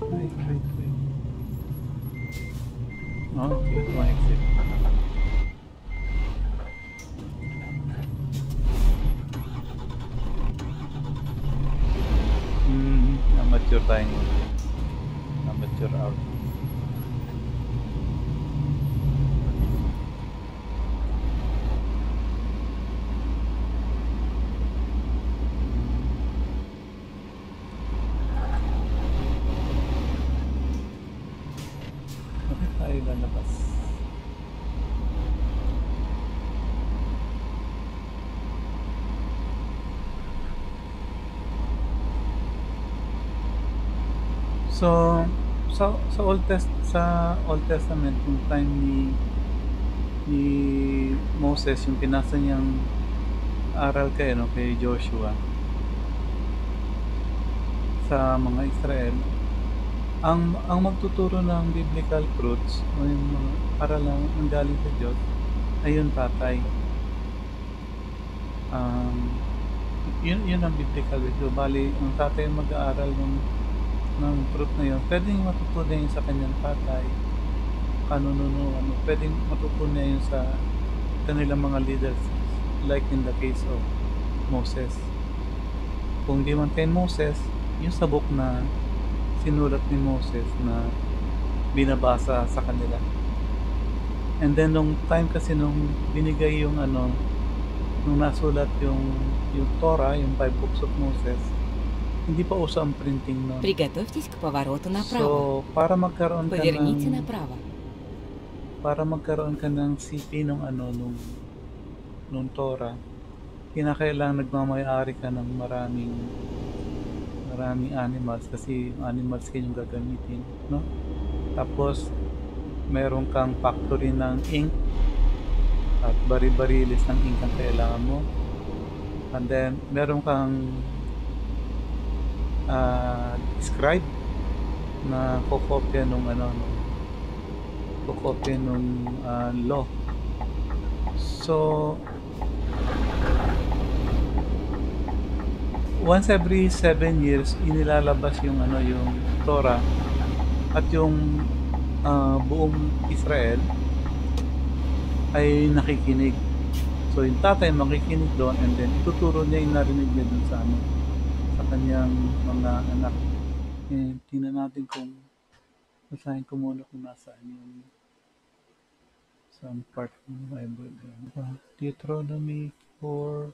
Wait, wait, wait. Okay, ito ang exit. Amateur tayo ngayon. Amateur hour. Bakit tayo lalabas? So, sa Old Testament, yung time ni Moses, yung pinasa niyang aral kay, ano, kay Joshua sa mga Israel, ang magtuturo ng biblical truths o yung mga aral ng galing sa Diyos ay yung tatay. Um, yun ang biblical video. Bali, ang tatay ang mag-aaral ng truth na yun. Pwedeng matutunan yun sa kanyang tatay, kanununo, ano, pwedeng matutunan yun sa kanilang mga leaders, like in the case of Moses. Kung di man kay Moses, yung sa book na sinulat ni Moses na binabasa sa kanila. And then nung time kasi nung binigay yung ano, nung nasulat yung Torah, yung five books of Moses, hindi pa uso ang printing nun. Приготовьтесь к повороту направо. So, para magkaroon Поверните направо. ng CP nung Torah, kinakailangan nagmamay-ari ka ng maraming animals kasi animals kayo yung gagamitin, no? Tapos, meron kang factory ng ink at bari-barilis ng ink ang kailangan mo. And then, meron kang scribe na kokopya nung law. So, once every 7 years, inilalabas yung Torah at yung buong Israel ay nakikinig. So, yung tatay makikinig doon and then ituturo niya yung narinig niya doon sa kanyang mga anak. And tingnan natin kung basahin ko muna kung nasaan yung some part ng Bible. Deuteronomy 4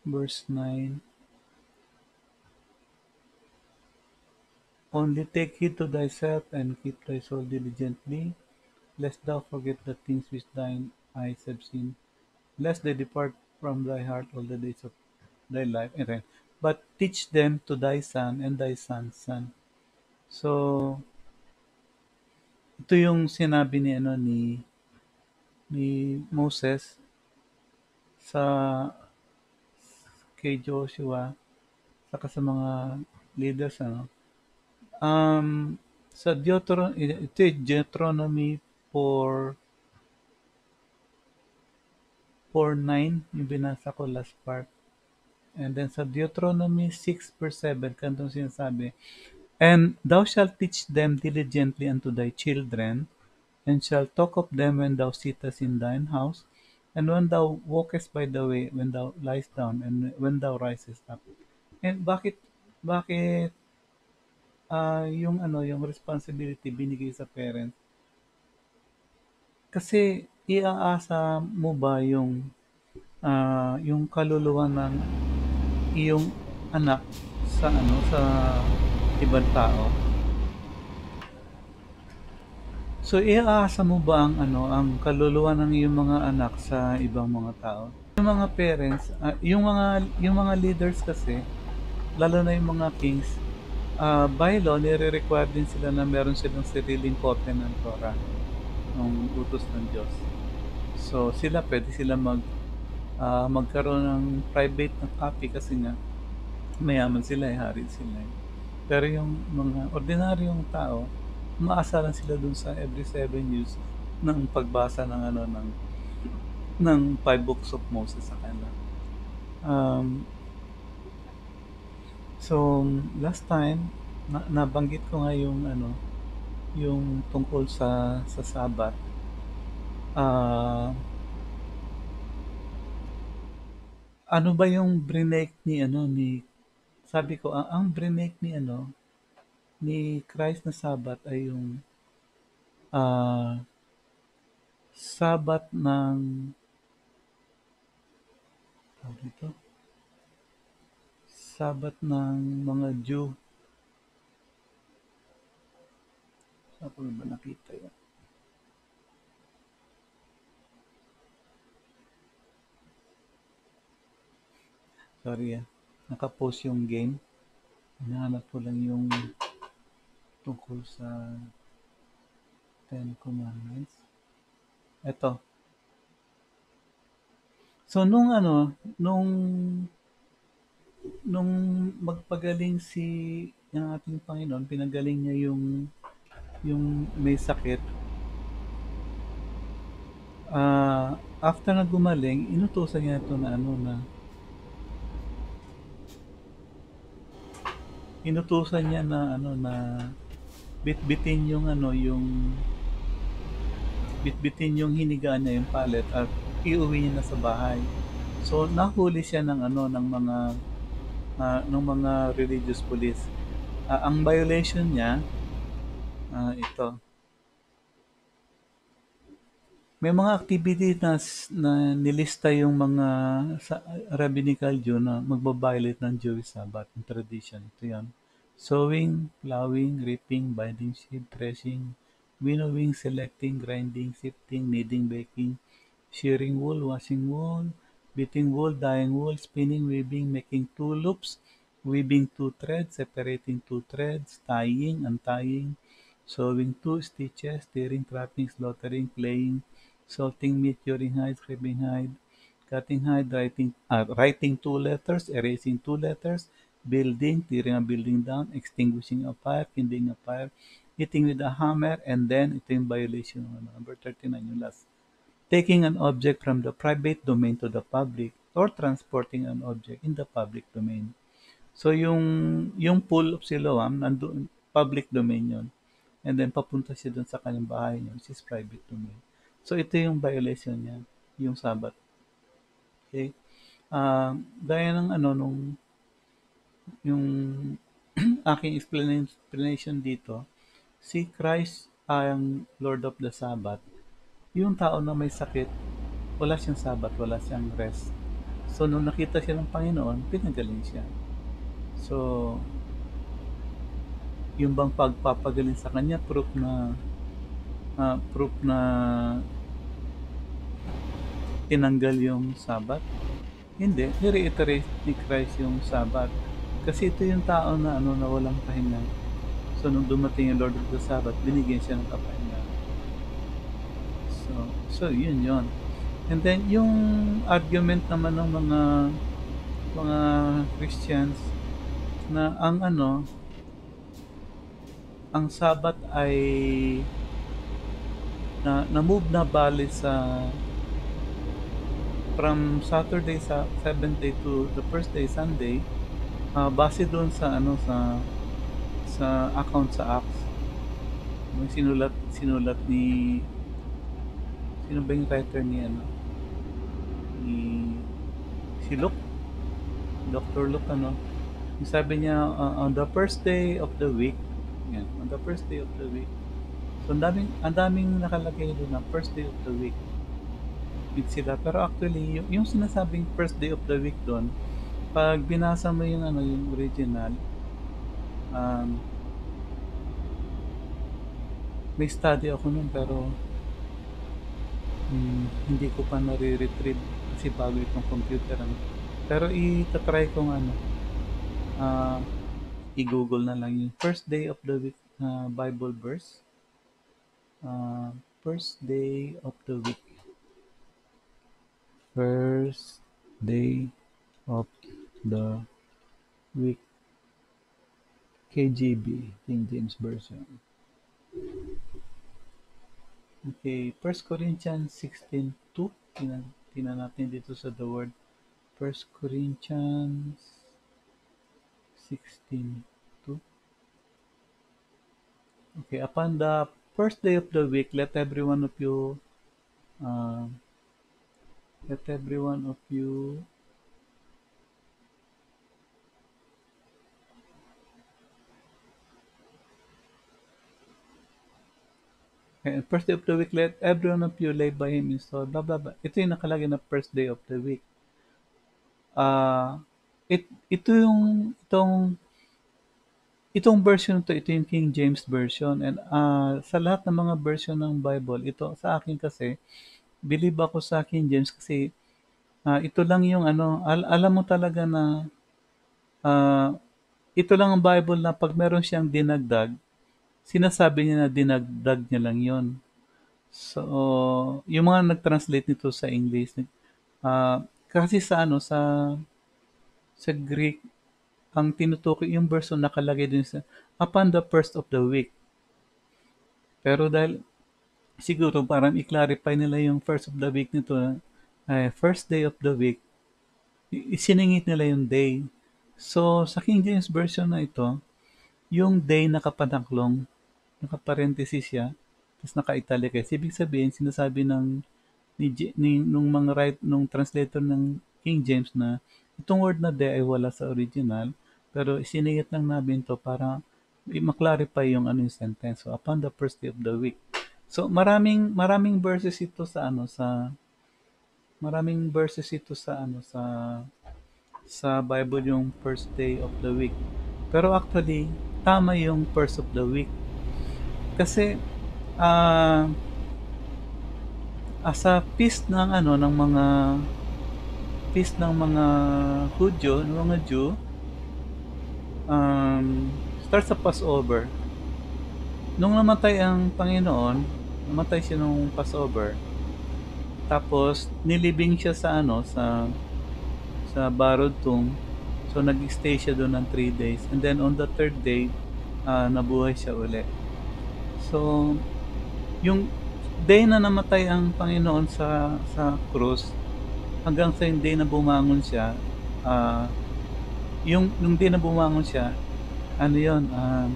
verse 9. Only take heed to thyself and keep thy soul diligently, lest thou forget the things which thine eyes have seen, lest they depart from thy heart all the days of thy life. Okay. But teach them to thy son and thy son's son. So, ito yung sinabi ni Moses sa kay Joshua saka sa mga leaders, ano. Sa Deuteronomy 4:9 yung binasa ko last part. And then sa Deuteronomy 6 verse 7, kantong sinasabi, and thou shalt teach them diligently unto thy children, and shalt talk of them when thou sittest in thine house, and when thou walkest by the way, when thou liest down, and when thou risest up. And bakit yung responsibility binigay sa parents? Kasi iaasa mo ba yung kaluluwa ng iyong anak sa ibang tao? So, iaasa mo ba ang kaluluwa ng iyong mga anak sa ibang mga tao? Yung mga parents, yung mga leaders kasi, lalo na yung mga kings, by law, nire-require din sila na meron silang sariling kopya ng Torah, ng utos ng Diyos. So, pwede sila magkaroon ng private na copy kasi nga, mayaman sila, hari sila. Pero yung mga ordinaryong tao, umaasa lang sila dun sa every 7 years ng pagbasa ng five books of Moses sa kanila. So, last time, nabanggit ko nga yung ano, yung tungkol sa Sabat. Ah, ano ba yung brinake ni ano ni sabi ko ang brinake ni ano ni Christ na Sabat ay yung ah, Sabat ng tawag dito, Sabat ng mga Jew. Saan ko ba nakita yun? Sorry nakapost yung game. Hinahanap ko lang yung tungkol sa Ten Commandments. Eto. So nung ano, nung magpagaling si yung ating Panginoon, pinagaling niya yung may sakit. After na gumaling, inutusan niya ito na ano na inutusan niya na ano na bitbitin yung ano yung bitbitin yung hinigaan niya yung pallet at iuwi niya na sa bahay. So nahuli siya ng ano ng mga religious police. Ang violation niya ito. May mga activities na nilista yung mga sa rabbinical Jew na magbabiolate ng Jewish Sabbath and tradition. Ito yan. Sowing, plowing, reaping, binding seed, threshing, winnowing, selecting, grinding, sifting, kneading, baking, shearing wool, washing wool, beating wool, dyeing wool, spinning, weaving, making two loops, weaving two threads, separating two threads, tying, untying, sewing two stitches, tearing, trapping, slaughtering, playing, salting meat, curing hide, scraping hide, cutting hide, writing two letters, erasing two letters, building, tearing a building down, extinguishing a fire, kindling a fire, hitting with a hammer, and then ito yung violation number 39 yung last. Taking an object from the private domain to the public or transporting an object in the public domain. So yung pool of Siloam, nandun, public domain yun. And then papunta siya dun sa kanyang bahay niya, which is private domain. So ito yung violation niya, yung Sabbath. Okay? Gaya ng ano, yung aking explanation dito, si Christ ang Lord of the Sabbath. Yung tao na may sakit, wala siyang Sabbath, wala siyang rest. So nung nakita siya ng Panginoon, pinagaling siya. So, yung bang pagpapagaling sa kanya, proof na tinanggal yung Sabbath? Hindi, ni-reiterate ni Christ yung Sabbath. Kasi ito yung tao na ano na walang pahinga. So nung dumating yung Lord of the Sabbath, binigyan siya ng kapahinga. So, so yun yun. And then yung argument naman ng mga Christians na ang ano, ang Sabbath ay na-move na bali sa from Saturday sa 7th day to the first day Sunday, base doon sa ano sa account sa Acts. Yung sinulat ni sino ba yung writer ni ano ni si Luke, Dr. Luke ano. Yung sabi niya on the first day of the week, yan, on the first day of the week. So ang daming nakalagay doon na first day of the week with sila. Pero actually, yung sinasabing first day of the week doon, pag binasa mo yung ano yung original, um, may study ako nun pero hindi ko pa nare-retrieve kasi bago itong computer ano. Pero i-try kong ano, ah, i-google na lang yung first day of the week na Bible verse. First day of the week. First day of the week. KJV, King James Version. Okay, First Corinthians 16:2. Tingnan natin dito sa the word. First Corinthians 16 to. Okay, upon the first day of the week, uh, let every one of you, okay, first day of the week, let every one of you lay by him in store, blah, blah, blah. Ito yung nakalagay na first day of the week. Ah, itong version to, ito yung King James Version. And sa lahat ng mga version ng Bible, ito sa akin kasi, believe ako sa King James kasi ito lang yung ano, alam mo talaga na ah, ito lang ang Bible na pag meron siyang dinagdag, sinasabi niya na dinagdag niya lang yon. So, yung mga nag-translate nito sa English, kasi sa ano, sa Greek, ang tinutukoy yung verse na nakalagay din sa upon the first of the week. Pero dahil siguro parang i-clarify nila yung first of the week nito, first day of the week, isiningit nila yung day. So, sa King James Version na ito, yung day nakapanaklong, nakaparenthesis siya, tapos naka-italics. Ibig sabihin, sinasabi nung mga nung translator ng King James na itong word na day ay wala sa original, pero isiningit lang namin to para i-clarify yung ano yung sentence. So, upon the first day of the week. So, maraming verses ito sa ano maraming verses ito sa ano sa Bible yung first day of the week. Pero actually, tama yung first of the week. Kasi ah sa feast ng ano ng mga Hudyo, ng mga Jew, start sa Passover. Nung namatay ang Panginoon, namatay siya nung Passover. Tapos nilibing siya sa ano sa borrowed tomb. So nag-stay siya doon ng 3 days. And then on the third day, nabuhay siya uli. So yung day na namatay ang Panginoon sa krus, hanggang sa yung day na bumangon siya, yung day na bumangon siya, ano yun, ah,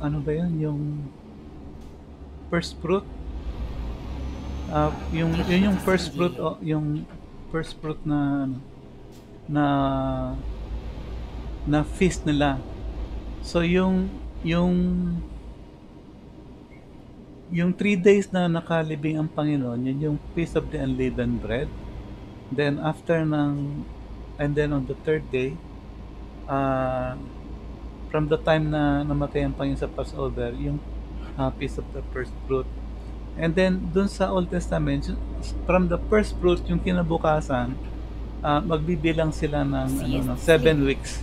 ano ba yun, yung first fruit, yun yung first fruit, yung first fruit na ano, na na feast nila. So yung 3 days na nakalibing ang Panginoon, yun yung Feast of the Unleavened Bread. Then and then on the third day, from the time na namatay ang Panginoon sa Passover, yung Feast of the First Fruit. And then dun sa Old Testament, from the first fruit, yung kinabukasan, magbibilang sila ng 7 weeks.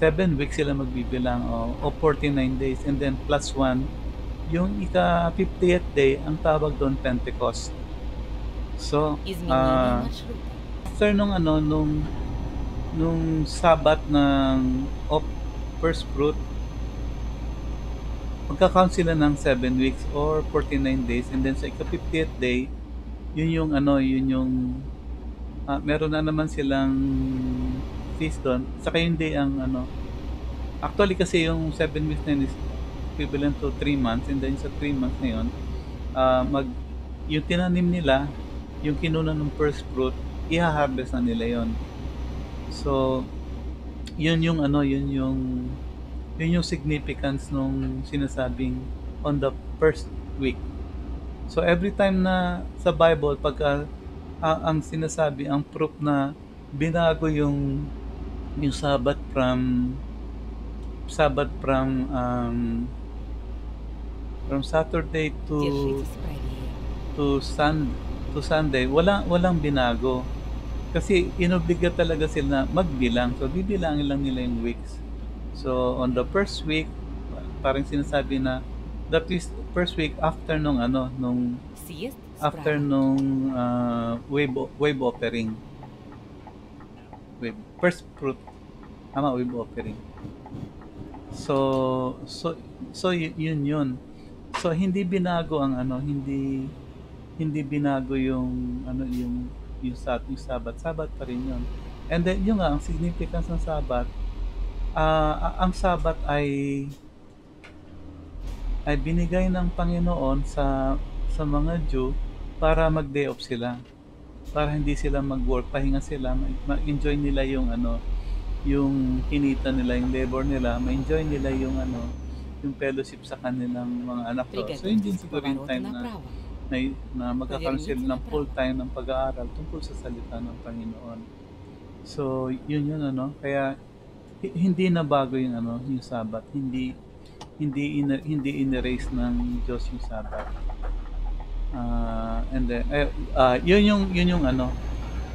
7 weeks sila magbibilang o 49 days, and then plus 1 yung ika-50th day, ang tawag doon Pentecost. So after nung Sabbath of first fruit, magka-count sila ng 7 weeks or 49 days, and then sa ika-50th day, yun yung meron na naman silang feast doon. Saka yung day ang actually kasi yung 7 weeks na yun is equivalent to 3 months, and then sa 3 months na yun, yung tinanim nila, yung kinunan ng first fruit, i-harvest na nila yon. So yun yung significance nung sinasabing on the first week. So every time na sa Bible, pagka ang sinasabi, ang proof na binago yung Sabbath from Saturday to Sunday, walang binago. Kasi inobliga talaga sila magbilang. So bibilangin lang nila yung weeks. So on the first week, parang sinasabi na that is first week after nung wave offering. First fruit. Wave offering. So yun. So hindi binago ang hindi hindi binago yung ano yung Sabat. Sabat pa rin yun. And then yung nga ang significance ng Sabat, ang Sabat ay binigay ng Panginoon sa mga Jew para mag-day off sila. Para hindi sila mag-work, pahinga sila, ma-enjoy nila yung ano, yung kinita nila, yung labor nila, ma-enjoy nila yung ano, yung fellowship sa kanilang mga anak to. So yun din Приготовьтесь к siguro yung повороту time na направо. na magkakaroon sila Поверните ng full направо. time ng pag-aaral tungkol sa salita ng Panginoon. So yun yun ano, kaya hindi na bago yung ano, yung Sabat. Hindi in-erase ng Diyos yung Sabat. And then yun yung ano,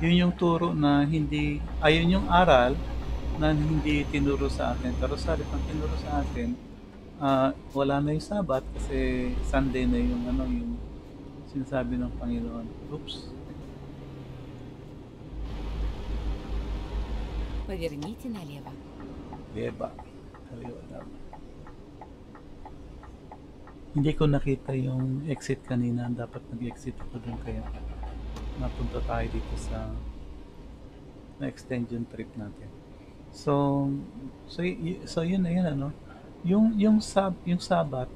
yun yung turo na hindi ayun yung aral na hindi tinuro sa atin. Pero sa halip ang tinuro sa atin, wala na yung Sabat kasi Sunday na yung ano, yung sinasabi ng Panginoon. Oops. Поверните налево. Diba? Kaliwa lang. Hindi ko nakita yung exit kanina. Dapat nag-exit ako dun kaya napunta tayo dito sa na-extension trip natin. So, so yun na yun ano. Yung Sabat,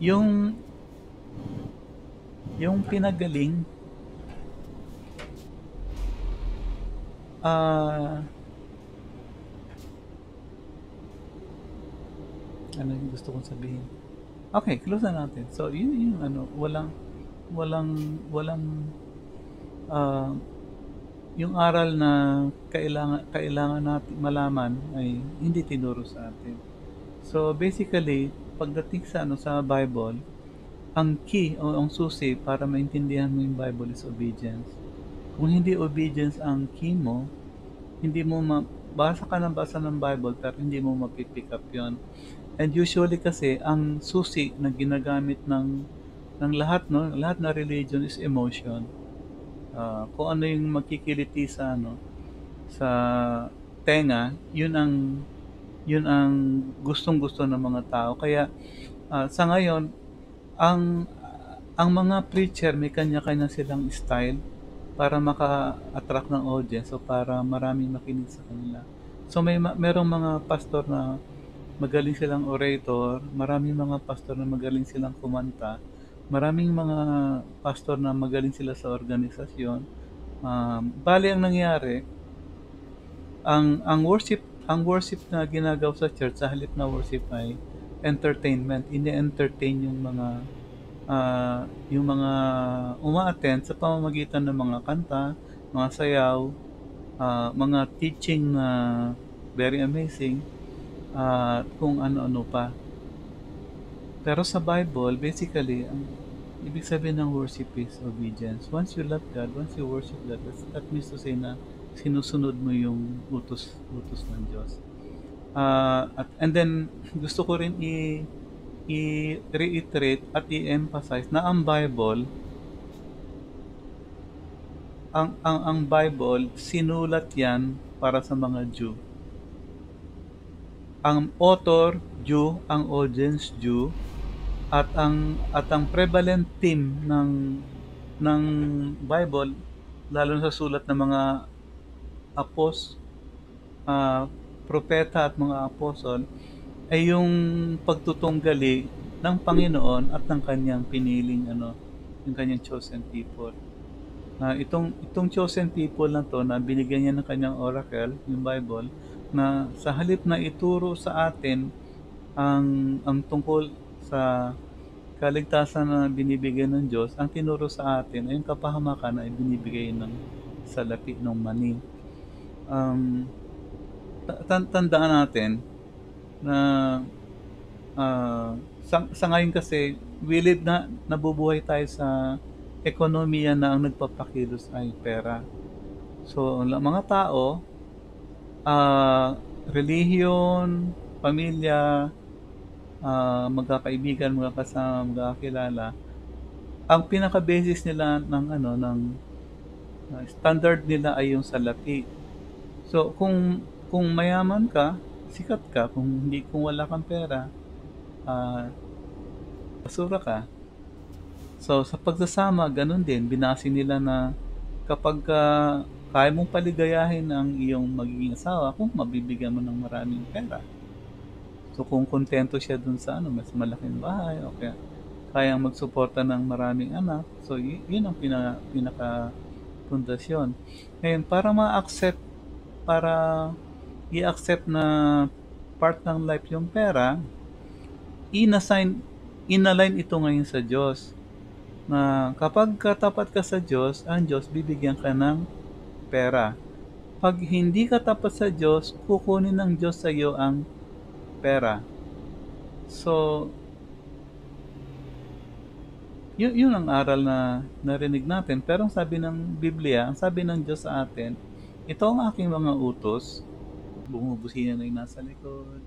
yung pinagaling, ano yung gusto kong sabihin? Okay, close na natin. So, yun yung ano, walang ah, yung aral na kailangan natin malaman ay hindi tinuro sa atin. So, basically, pagdating sa ano sa Bible, ang key o ang susi para maintindihan mo yung Bible is obedience. Kung hindi obedience ang key mo, hindi mo basa ka ng basa ng Bible pero hindi mo mapipick up yun. And usually kasi ang susi na ginagamit ng lahat no, lahat na religion is emotion. Kung ano yung magkikiliti sa ano sa tenga, yun ang gustong-gusto ng mga tao. Kaya sa ngayon ang mga preacher may kanya-kanya silang style para maka-attract ng audience o para maraming makinig sa kanila. So merong mga pastor na magaling silang orator, maraming mga pastor na magaling silang kumanta, maraming mga pastor na magaling sila sa organisasyon. Bali ang nangyari, ang worship na ginagawa sa church sa halip na worship ay entertainment. Ini-entertain yung mga uma-attend sa pamamagitan ng mga kanta, mga sayaw, mga teaching na very amazing, at kung ano-ano pa. Pero sa Bible, basically, ang ibig sabihin ng worship is obedience. Once you love God, once you worship God, that means to say na sinusunod mo yung utos ng Diyos. And then, gusto ko rin i-reiterate at i-emphasize na ang Bible, ang Bible, sinulat yan para sa mga Jew. Ang author, Jew, ang audience, Jew, at ang prevalent theme ng Bible, lalo na sa sulat ng mga propeta at mga apostol, ay yung pagtutunggali ng Panginoon at ng kanyang piniling yung kanyang chosen people. Itong chosen people na to na binigyan niya ng kanyang oracle, yung Bible, na sa halip na ituro sa atin ang tungkol sa kaligtasan na binibigay ng Diyos, ang tinuro sa atin ay yung kapahamakan na ibinibigay ng salapi ng mani. Tandaan natin na sa ngayon kasi we live na nabubuhay tayo sa ekonomiya na ang nagpapakilos ay pera. So mga tao, relihiyon, pamilya, magkakaibigan, magkakasama, magkakilala, ang pinaka-basis nila ng standard nila ay yung salapi. So kung mayaman ka, sikat ka. Kung wala kang pera, basura ka. So, sa pagsasama, ganun din, binase nila na kapag kaya mong paligayahin ang iyong magiging asawa kung mabibigyan mo ng maraming pera. So, kung kontento siya dun sa mas malaking bahay, o kaya kayang magsuporta ng maraming anak, so yun ang pinaka pundasyon. Ngayon, para i-accept na part ng life yung pera, inassign, inalign ito ngayon sa Diyos. Na kapag katapat ka sa Diyos, ang Diyos bibigyan ka ng pera. Pag hindi ka tapat sa Diyos, kukunin ng Diyos sa iyo ang pera. So, yun ang aral na narinig natin. Pero ang sabi ng Biblia, ang sabi ng Diyos sa atin, ito ang aking mga utos. Bumubusina na yung nasa likod.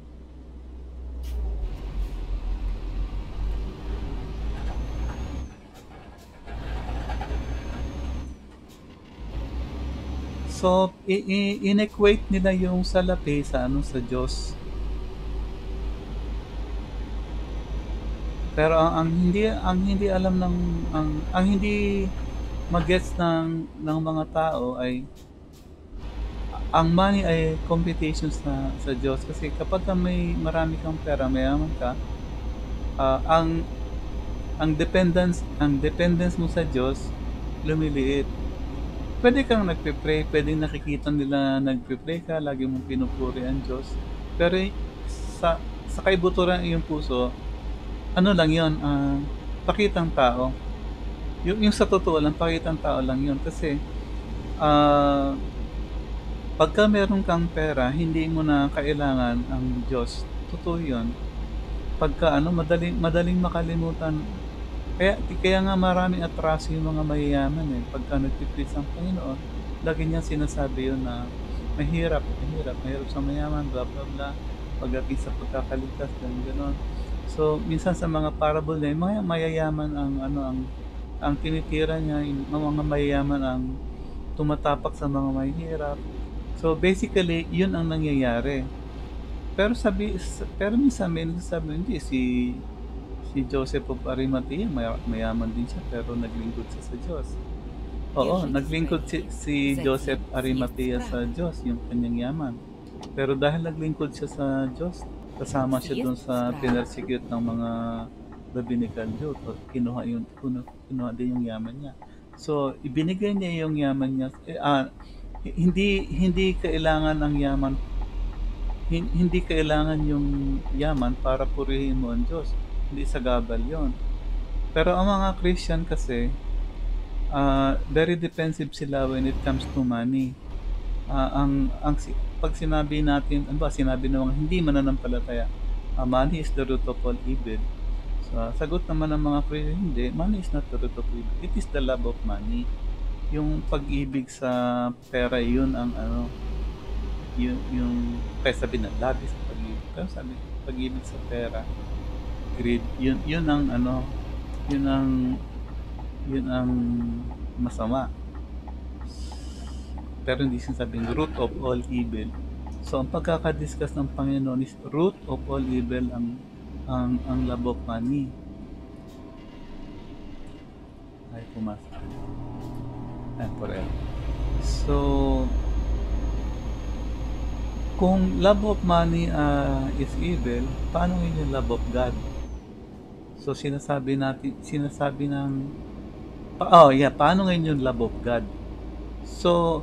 So, in-equate nila yung salapi sa sa Diyos. Pero ang hindi alam ang hindi magets ng mga tao ay ang money ay competition sa Diyos, kasi kapag may marami kang pera, mayaman ka, ah, ang dependence mo sa Diyos lumiliit. Pwede kang nagpe-pray, pwedeng nakikita nila nagpe-pray ka, lagi mong pinupuri ang Diyos. Pero sa kaibuturan ng iyong puso, ano lang 'yon, pakitang tao. Yung sa totoo lang, pakitang tao lang 'yon, kasi ah, pagka meron kang pera, hindi mo na kailangan ang Diyos. Totoo 'yon. Pagka madaling makalimutan. Kaya nga maraming atraso yung mga mayayaman pagka nagpiplease ang Panginoon, lagi niya sinasabi yun na mahirap sa mayaman, bla bla bla, pagdating sa pagkakaligtas, gano'n. So, minsan sa mga parable niya, yung mga mayayaman ang tinitira niya, yung mga mayayaman ang tumatapak sa mga mahihirap. So, basically, yun ang nangyayari. Pero minsan may nagsasabi, hindi, si Joseph of Arimathea, mayaman din siya, pero naglingkod siya sa Diyos. Oo, Держитесь, naglingkod братья. si Joseph Затем Arimathea съесть sa страну. Diyos, yung kanyang yaman. Pero dahil naglingkod siya sa Diyos, kasama siya dun Съест sa страну. pinersecute ng mga rabbinical Jews, at kinuha din yung yaman niya. So, ibinigay niya yung yaman niya. Hindi kailangan ang yaman, hindi kailangan yung yaman para purihin mo ang Diyos. Hindi sa gabal yon. Pero ang mga Christian kasi, very defensive sila when it comes to money. Pag sinabi natin, sinabi ng mga hindi mananampalataya, money is the root of all evil. So, sagot naman ng mga Christian, hindi, money is not the root of evil. It is the love of money. Yung pag-ibig sa pera, yun ang yung kaya sabi na love is pag-ibig. Pero sabi, pag-ibig sa pera, greed, yun ang yun ang yun ang masama. Pero hindi sinasabing root of all evil. So, ang pagkakadiscuss ng Panginoon is root of all evil ang love of money. Ay, pumasok. Ay, forever. So, kung love of money is evil, paano yun yung love of God? So, paano ngayon yung love of God? So,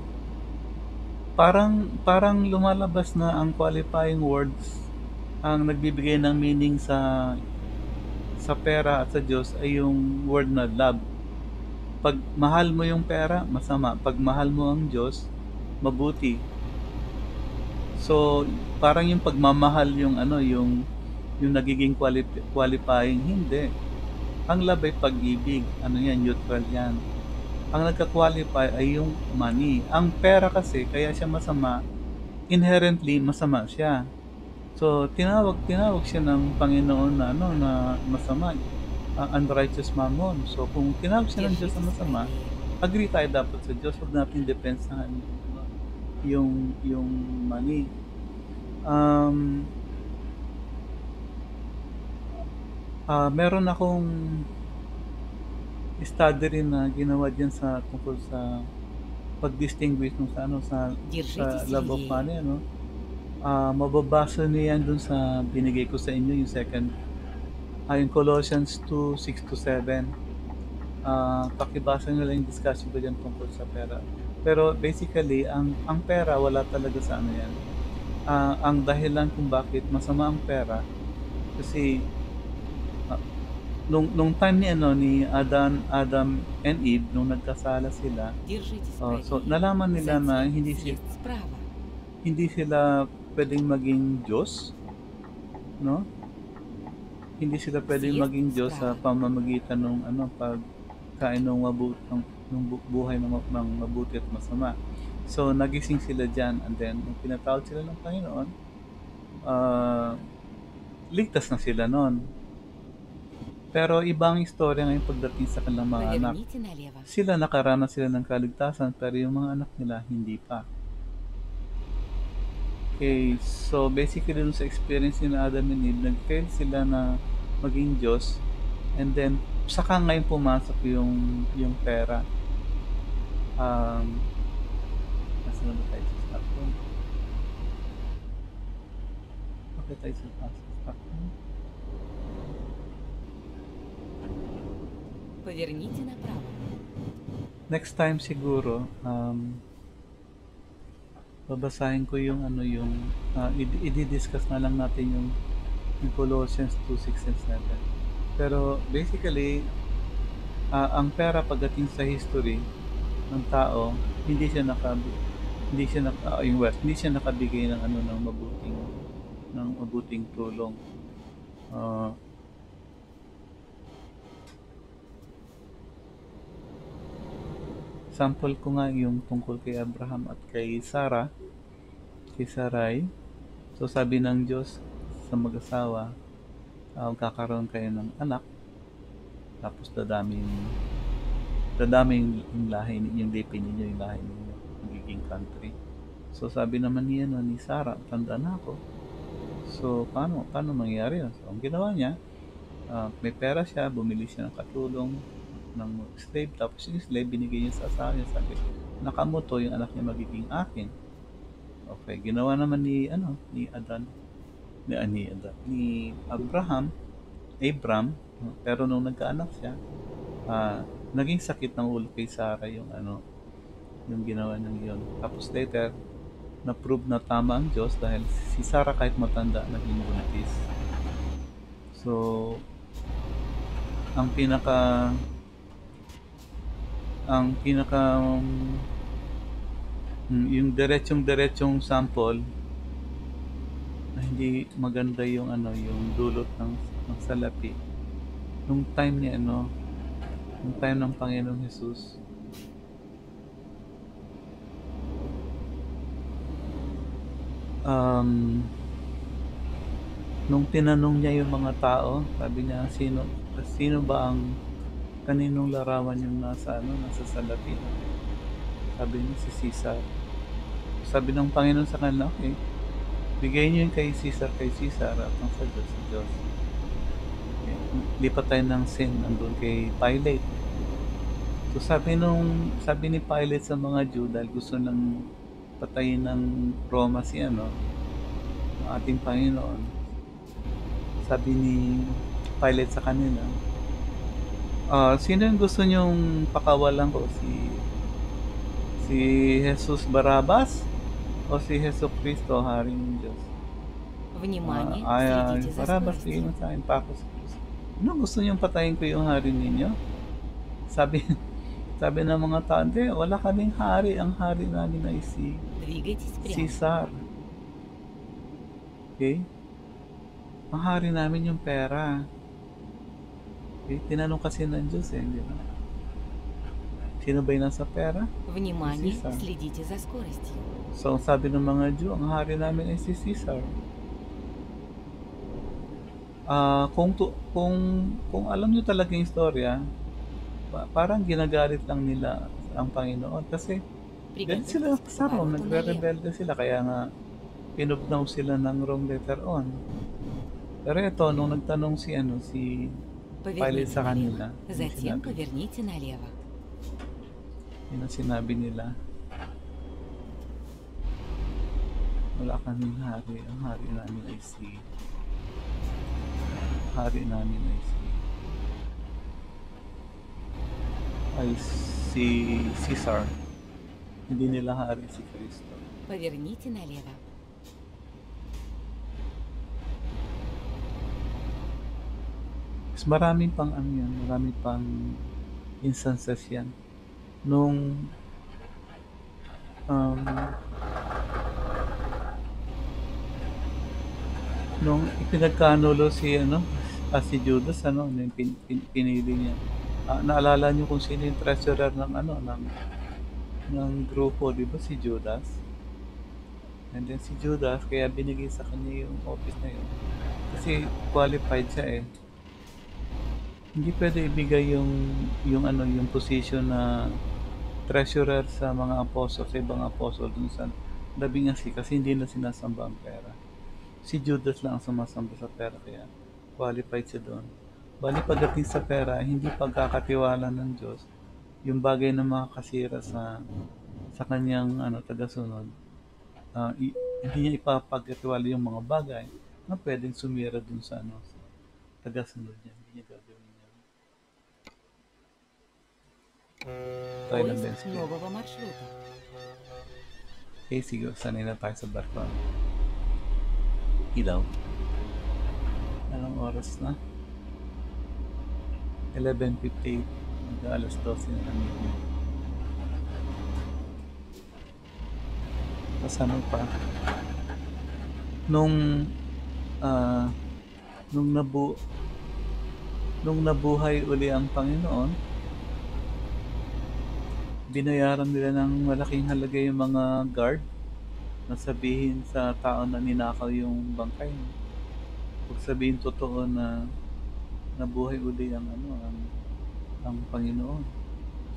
parang lumalabas na ang qualifying words ang nagbibigay ng meaning sa pera at sa Diyos ay yung word na love. Pag mahal mo yung pera, masama. Pag mahal mo ang Diyos, mabuti. So, parang yung pagmamahal yung nagiging qualifying, hindi. Ang love ay pag-ibig. Neutral yan. Ang nagka-qualify ay yung money. Ang pera kasi, kaya siya masama, inherently masama siya. So, tinawag siya ng Panginoon na masama, unrighteous mammon. So, kung tinawag siya ng Diyos na Держитесь, masama, братья. agree tayo dapat sa Diyos, huwag natin depensahan yung money. Meron akong study rin na ginawa diyan sa tungkol sa pag-distinguish nung sa ano sa Держитесь, love of лилеи. money ano. Mababasa niyo yan dun sa binigay ko sa inyo yung second yung Colossians 2:6-7. Pakibasa niyo lang yung discussion ko diyan tungkol sa pera. Pero basically ang pera wala talaga sa ano yan. Ang dahilan kung bakit masama ang pera kasi ah, nung time ni ano ni Adam and Eve nung nagkasala sila, Держитесь so правее. nalaman nila na Затем съезд справа. hindi sila pwedeng maging Diyos, no? Hindi sila pwedeng Съезд maging Diyos sa справа. pamamagitan ng ano pagkain ng buhay ng mabuti at masama. So nagising sila diyan and then nung pinatawag sila ng Panginoon, ah, ligtas na sila noon. Pero ibang istorya ngayon pagdating sa kanilang mga anak. Поверните налево. Nakaranas sila ng kaligtasan pero yung mga anak nila hindi pa. Okay, so basically dun sa experience ni Adam and Eve, nag-fail sila na maging Diyos and then saka ngayon pumasok yung pera. Nasa na tayo sa stop room? Okay tayo sa stop room. Поверните направо. Next time siguro, babasahin ko yung i-discuss na lang natin yung Colossians 2:6-7. Pero basically, ang pera pagdating sa history ng tao, hindi siya yung wealth, hindi siya nakabigay ng ng mabuting tulong. Sample ko nga yung tungkol kay Abraham at kay Sarai. So sabi ng Diyos sa mag-asawa, kakaroon kayo ng anak, tapos dadaming yung lahi ninyo, yung lipi ninyo, yung lahi ninyo, magiging country. So sabi naman niya ni Sarah, tanda na ako. So paano mangyayari yun? So ang ginawa niya, may pera siya, bumili siya ng katulong ng slave, tapos yung slave binigay niya sa asawa niya, sabi, nakamoto yung anak niya magiging akin. Okay, ginawa naman ni Abram, pero nung nagkaanak siya, naging sakit ng ulo kay Sarah yung ginawa ng yun. Tapos later, na-prove na tama ang Diyos dahil si Sarah kahit matanda naging buntis. So, ang pinaka yung diretsong sample na hindi maganda yung dulot ng salapi nung time ng Panginoong Jesus. Nung tinanong niya yung mga tao, sabi niya, sino ba ang kaninong larawan yung nasa salapi? Sabi niya si Caesar. Sabi ng Panginoon sa kanila, okay, bigay niyo yung kay Caesar at ang sa Diyos. Okay. Lipat tayo ng sin andun kay Pilate. So sabi ni Pilate sa mga Jew dahil gusto nang patayin ng Roma ang ating Panginoon. Sabi ni Pilate sa kanila, sino yung gusto niyong pakawalan ko? Si Jesus Barabas o si Jesu Cristo, Hari ng Diyos? Внимание, следите за Barabas, скоростью. tingin mo sa akin, Pako si Cristo. Ano, gusto niyong patayin ko yung hari ninyo? Sabi ng mga tao, hindi, wala kaming hari. Ang hari namin ay si Двигайтесь прямо. Caesar. Okay? Ang hari namin yung pera. Okay? Tinanong kasi ng Diyos di ba? Sino ba yung nasa pera? Внимание, Caesar. следите за скоростью. So, sabi ng mga Jew, ang hari namin ay si Caesar. Kung alam nyo talaga yung istorya, parang ginagalit lang nila ang Panginoon kasi galit sila Приготовьтесь к sa Rome, повороту налево. nagre-rebelde sila, kaya nga pinubnaw sila ng Rome later on. Pero ito, nung nagtanong si pilot Поверните sa налево, kanila. Yung затем sinabi, поверните налево. yun ang sinabi nila. Wala kaming hari. Ang hari namin ay hari namin si Caesar. Hindi nila hari si Kristo. Поверните налево. Mas maraming pang ano yan, maraming pang instances yan. Nung um, nung ipinagkanulo si Judas yung pinili niya. Naalala niyo kung sino yung treasurer ng grupo, di ba si Judas? And then si Judas, kaya binigay sa kanya yung office na yun. Kasi qualified siya eh. Hindi pwede ibigay yung position na treasurer sa mga apostol, sa ibang apostol dun sa 11 kasi hindi na sinasamba ang pera. Si Judas lang ang sumasamba sa pera kaya qualified siya doon. Bali pagdating sa pera, hindi pagkakatiwala ng Diyos yung bagay na makakasira sa kanyang tagasunod. Hindi niya ipapagkatiwala yung mga bagay na pwedeng sumira dun sa tagasunod niya. Hindi niya gagawin yan. Tayo ng Поиск best нового маршрута. Okay, sige, sanay na tayo sa barko. Ilaw. Anong oras na? 11:58. Mag-alas 12 na lang yun. Kasama pa. Nung nabuhay uli ang Panginoon, binayaran nila ng malaking halaga yung mga guard na sabihin sa tao na ninakaw yung bangkay. Huwag sabihin totoo na nabuhay uli ang Panginoon.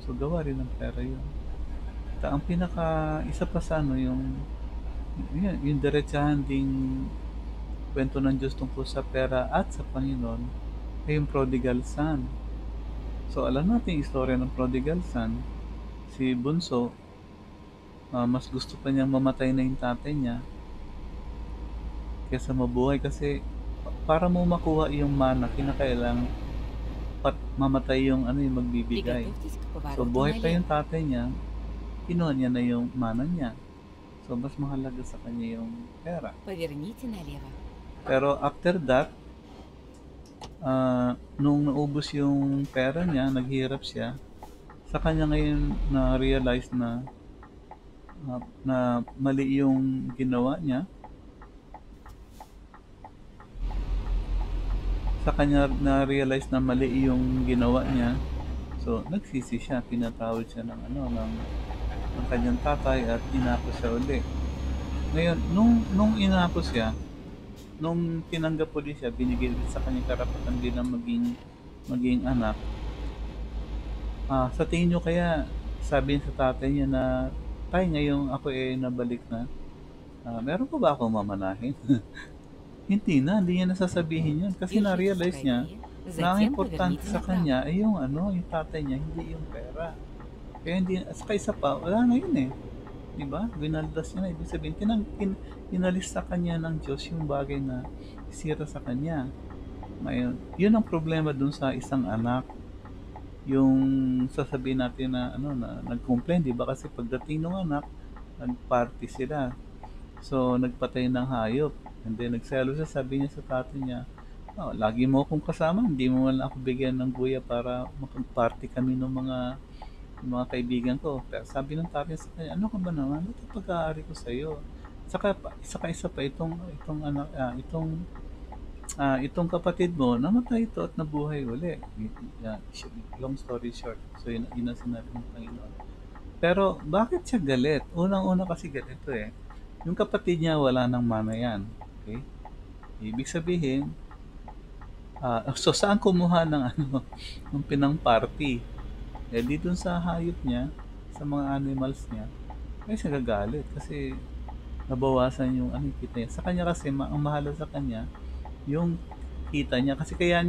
So gawa rin ng pera yun. At ang isa pa sa yung diretsahan ding kwento ng Diyos tungkol sa pera at sa Panginoon ay yung prodigal son. So alam natin yung istorya ng prodigal son. Si Bunso, mas gusto pa niyang mamatay na yung tatay niya kaysa mabuhay kasi para mo makuha yung mana, kinakailangan mamatay yung magbibigay. Приготовьтесь к So повороту buhay pa yung налево. tatay niya, kinuha niya na yung mana niya. So mas mahalaga sa kanya yung pera. Поверните налево. Pero after that, nung naubos yung pera niya, naghirap siya, sa kanya ngayon na-realize na mali yung ginawa niya. Sa kanya na-realize na mali yung ginawa niya. So, nagsisi siya. Pinatawad siya ng kanyang tatay at inapos siya uli. Ngayon, nung inapos siya, nung tinanggap ulit siya, binigay ulit sa kanya karapatan din na maging anak. Sa tingin nyo kaya, sabihin sa tatay niya na, tay, ngayong ako nabalik na, meron pa ba akong mamanahin? Hindi niya nasasabihin yun. Kasi Держитесь na-realize niya правее, na ang затем importante поверните sa направо. kanya ay yung tatay niya, hindi yung pera. Kaya hindi, saka isa pa, wala na yun eh. Diba? Binaldas niya na. Ibig sabihin, inalis sa kanya ng Diyos yung bagay na sira sa kanya. Ngayon, yun ang problema dun sa isang anak. Yung sasabihin natin na nag-complain, di ba? Kasi pagdating ng anak, nag-party sila. So, nagpatay ng hayop. And then, nagselo siya, sabi niya sa tatay niya, lagi mo akong kasama, hindi mo man ako bigyan ng guya para makag-party kami ng mga kaibigan ko. Pero sabi ng tatay sa kanya, ano ka ba naman? Ito pag-aari ko sa'yo. Saka isa pa itong kapatid mo, namatay ito at nabuhay uli. Long story short. So, yun ang sinabi ng Panginoon. Pero, bakit siya galit? Unang-una kasi ganito eh. Yung kapatid niya, wala nang mana yan. Okay? Ibig sabihin, so saan kumuha ng pinang party? Di dun sa hayop niya, sa mga animals niya, ay siya gagalit kasi nabawasan yung kita niya. Sa kanya kasi, ang mahalaga sa kanya, yung nakikita niya kasi kaya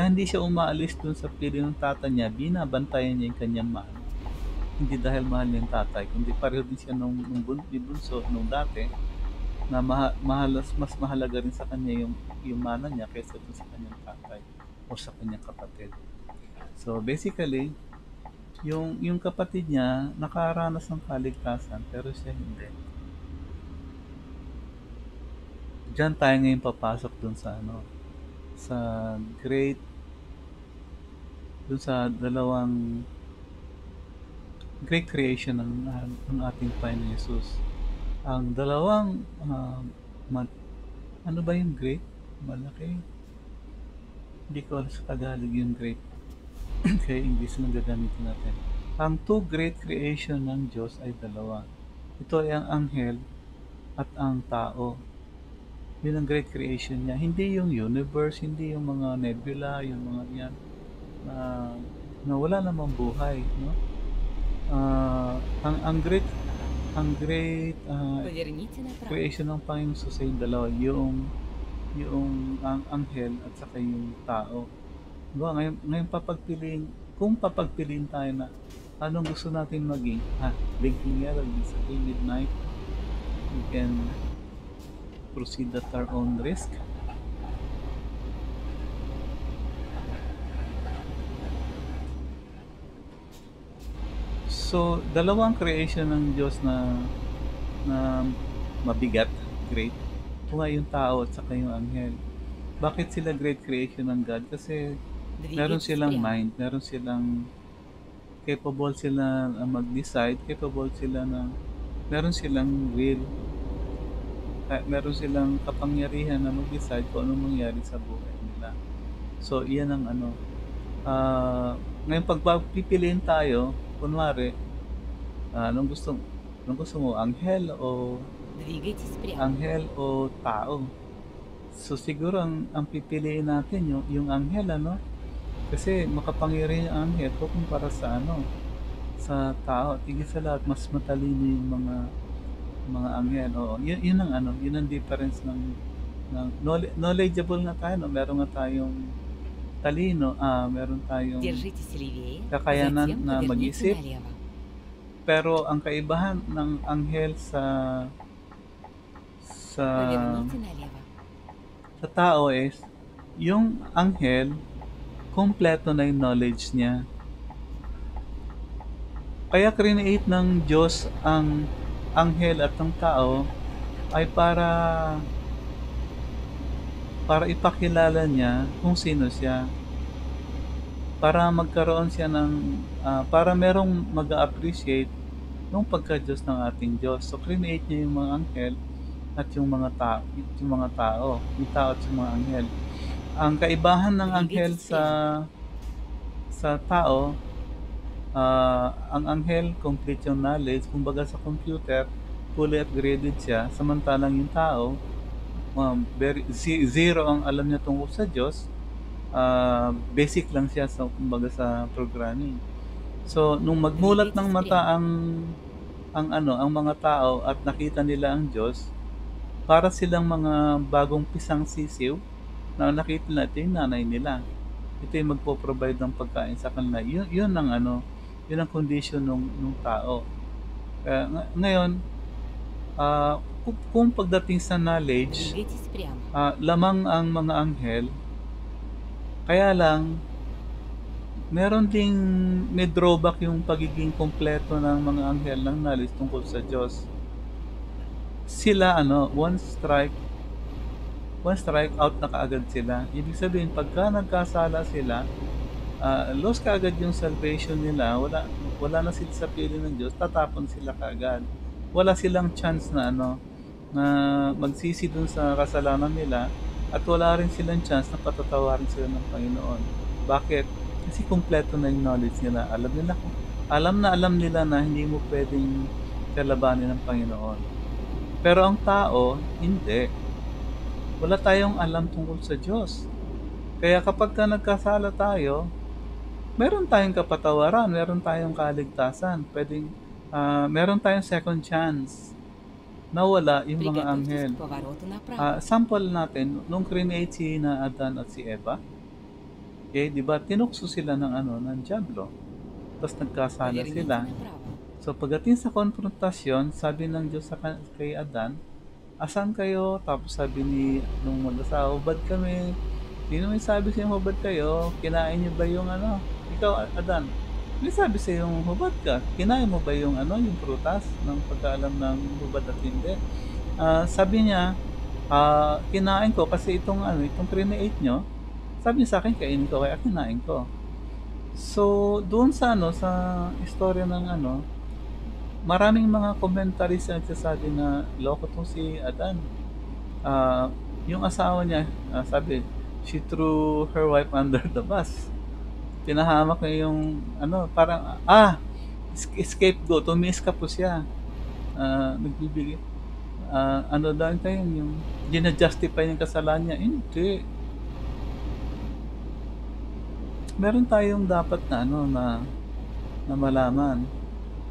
hindi siya umaalis dun sa piling ng tatay niya, binabantayan niya yung kanyang mahal. Hindi dahil mahal niya yung tatay, kundi pareho din siya ni bunso nung dati na mas mahalaga rin sa kanya yung mana niya kaysa dun sa kanyang tatay o sa kanyang kapatid. So basically, yung kapatid niya nakaranas ng kaligtasan pero siya hindi. Diyan tayo ngayon papasok dun sa sa great dun sa dalawang great creation ng ating Panginoon Jesus. Ang dalawang ano ba yung great? Malaki. Hindi ko alam sa Tagalog yung great. Kaya English lang gagamitin natin. Ang two great creation ng Diyos ay dalawa. Ito ay ang anghel at ang tao. Yun ang great creation niya. Hindi yung universe, hindi yung mga nebula, yung mga yan na wala namang buhay, no? Ang great Поверните направо. creation ng Panginoon sa yung dalawa, yung ang anghel at saka yung tao. Diba? Ngayon kung papagpiliin tayo na anong gusto natin maging, blinking yellow, sa midnight, we can proceed at our own risk. So, dalawang creation ng Diyos na mabigat, great. Ito nga yung tao at saka yung anghel. Bakit sila great creation ng God? Kasi meron Двигайтесь silang прямо. mind, capable sila mag-decide, meron silang will, meron silang kapangyarihan na mag-decide kung anong mangyari sa buhay nila. So, iyan ang ngayon pag pipiliin tayo, kunwari, anong gusto mo, anghel Двигайтесь прямо. tao? So siguro ang pipiliin natin yung anghel, kasi makapangyarihan ang anghel kumpara sa tao. Tigil sa lahat, mas matalino yung mga anghel. Yun ang difference ng knowledgeable nga tayo, no? Meron nga tayong talino, meron tayong Держитесь левее, kakayanan затем na поверните mag-isip. налево. Pero ang kaibahan ng anghel Поверните налево. sa tao is, yung anghel, kompleto na yung knowledge niya. Kaya create ng Diyos ang anghel at ang tao ay para ipakilala niya kung sino siya. Para magkaroon siya para merong mag-appreciate ng pagka-Diyos ng ating Diyos. So, create niya yung mga anghel at yung mga tao, yung tao at yung mga anghel. Ang kaibahan ng anghel sa tao, ang anghel complete yung knowledge, kumbaga sa computer, fully upgraded siya, samantalang yung tao, zero ang alam niya tungkol sa Diyos, basic lang siya kumbaga sa programming. So, nung magmulat ng mata ang mga tao at nakita nila ang Diyos, para silang mga bagong pisang sisiw na nakita natin yung nanay nila. Ito yung magpo-provide ng pagkain sa kanila. Yun ang condition ng tao. Ngayon, kung pagdating sa knowledge, Двигайтесь прямо. lamang ang mga anghel, kaya lang, meron ding may drawback yung pagiging kompleto ng mga anghel ng knowledge tungkol sa Diyos. Sila one strike out na kaagad sila. Ibig sabihin, pagka nagkasala sila, lost kaagad yung salvation nila, wala na sila sa piling ng Diyos, tatapon sila kaagad. Wala silang chance na magsisi dun sa kasalanan nila, at wala rin silang chance na patatawarin sila ng Panginoon. Bakit? Kasi kompleto na yung knowledge nila. Alam nila na hindi mo pwedeng kalabanin ng Panginoon. Pero ang tao, hindi. Wala tayong alam tungkol sa Diyos. Kaya kapag nagkasala tayo, meron tayong kapatawaran, meron tayong kaligtasan, meron tayong second chance. nawala yung mga Приготовьтесь anghel. к повороту направо. Sample natin, nung create si na Adan at si Eva, eh, di ba, tinukso sila ng ng diablo. Tapos nagkasala Поверните sila. направо. So pagdating sa konfrontasyon, sabi ng Diyos kay Adan, asan kayo? Tapos sabi nung mag-asawa, hubad kami. Sino may sabi sa'yo hubad kayo? Kinain niyo ba yung Ikaw, Adan, may sabi sa'yo hubad ka. Kinain mo ba yung yung prutas ng pagkaalam ng hubad at hindi? Sabi niya, kinain ko kasi itong create nyo, sabi niya sa akin, kainin ko, kaya kinain ko. So, doon sa sa istorya ng maraming mga commentaries na nagsasabi na loko tong si Adan. Yung asawa niya, sabi, she threw her wife under the bus. Pinahamak niya yung parang scapegoat, umiis ka po siya. Nagbibigay daw tayo yung gina-justify yung kasalanan niya. Hindi. Meron tayong dapat na malaman.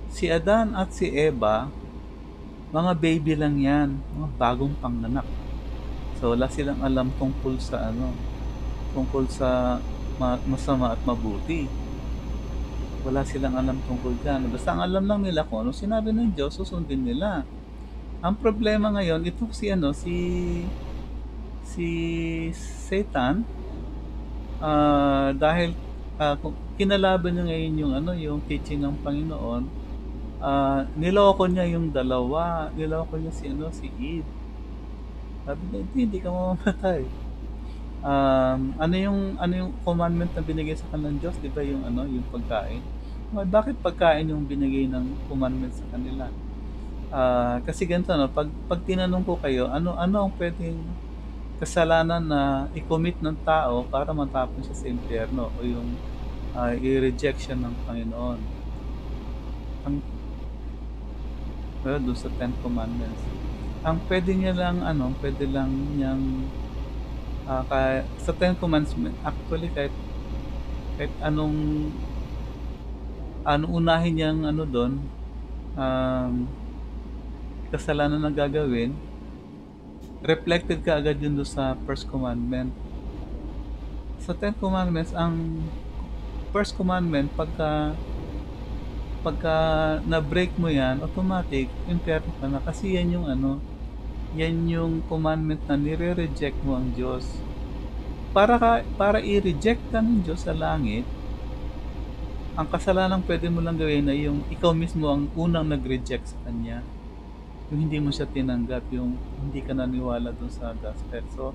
Si Adan at si Eva, mga baby lang yan, mga bagong panganak. So wala silang alam tungkol sa masama at mabuti. Wala silang alam tungkol dyan. Basta ang alam lang nila kung ano sinabi ng Diyos, susundin nila. Ang problema ngayon, ito si Satan, dahil kung kinalaban niya ngayon yung teaching ng Panginoon, niloko niya yung dalawa. Niloko niya si Eve. Sabi niya, hindi ka mamamatay. Ano yung commandment na binigay sa kanilang Diyos? Di ba yung pagkain? Bakit pagkain yung binigay ng commandment sa kanila? Kasi ganito, pag tinanong ko kayo, ano ang pwedeng kasalanan na i-commit ng tao para matapon siya sa impyerno o yung i-rejection ng Panginoon? Doon sa Ten Commandments. Ang pwede lang niyang sa Ten Commandments, actually kahit anong unahin niyang doon, kasalanan na gagawin, reflected ka agad yun doon sa First Commandment. Sa Ten Commandments, ang First Commandment, pagka na-break mo yan, automatic, impyerno ka na. Kasi yan yung commandment na nire-reject mo ang Diyos. Para i-reject ka ng Diyos sa langit, ang kasalanan pwede mo lang gawin na yung ikaw mismo ang unang nag-reject sa Kanya. Yung hindi mo siya tinanggap, yung hindi ka naniwala dun sa gospel. So,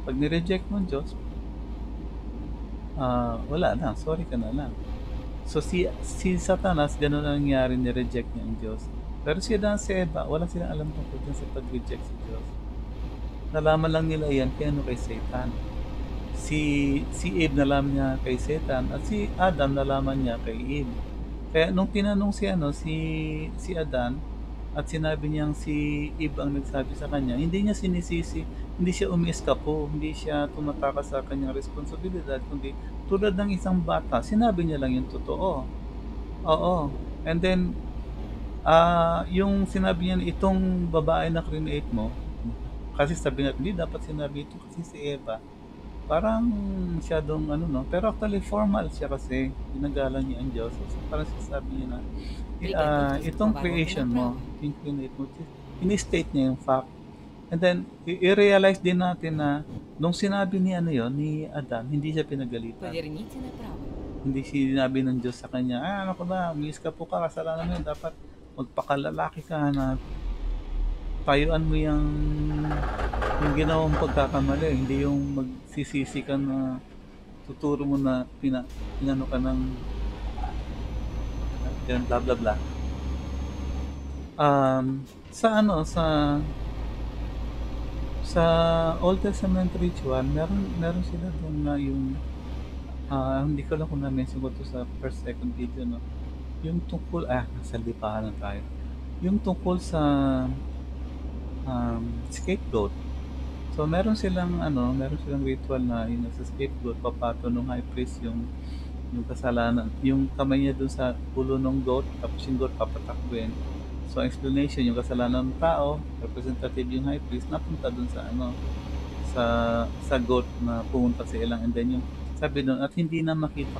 pag ni-reject mo ang Diyos, wala na, sorry ka na lang. So, si Satanas, gano'n na nangyari, ni-reject niya ang Diyos. Pero si Adan si Eva, wala silang alam tungkol dyan sa pag-reject sa Diyos. Nalaman lang nila yan kay Satan. Si Eve nalaman niya kay Satan, at si Adam nalaman niya kay Eve. Kaya nung tinanong si Adan, at sinabi niyang si Eve ang nagsabi sa kanya, hindi niya sinisisi, hindi siya umiiskapo, hindi siya tumatakas sa kanyang responsibilidad, kundi tulad ng isang bata, sinabi niya lang yung totoo. Oo. And then, yung sinabi niya, itong babae na create mo, kasi sabi nga, hindi dapat sinabi ito kasi si Eva, parang masyadong pero actually formal siya kasi ginagalang niya ang Diyos. So, parang sasabi niya na, itong creation mo, yung create mo, in-state niya yung fact. And then, i-realize din natin na nung sinabi ni Adan, hindi siya pinagalitan. Поверните направо. Hindi sinabi ng Diyos sa kanya, ano ka ba, umiis ka po ka, kasalanan mo yun, dapat magpakalalaki ka na tayuan mo yung ginawang pagkakamali, hindi yung magsisisi ka na tuturo mo na pinano ka ng bla bla bla. Sa Old Testament ritual, meron sila doon na yung hindi ko lang kung na-mention ko to sa first second video, no, yung tungkol nasa lipahan na tayo, yung tungkol sa scapegoat. So meron silang ritual na yung nasa scapegoat, papato ng high priest yung kasalanan, yung kamay niya dun sa ulo ng goat, tapos yung goat papatakbuhin. So, ang explanation, yung kasalanan ng tao, representative yung high priest, napunta dun sa ano, sa goat na pumunta sa ilang, and then yung sabi doon, at hindi na makita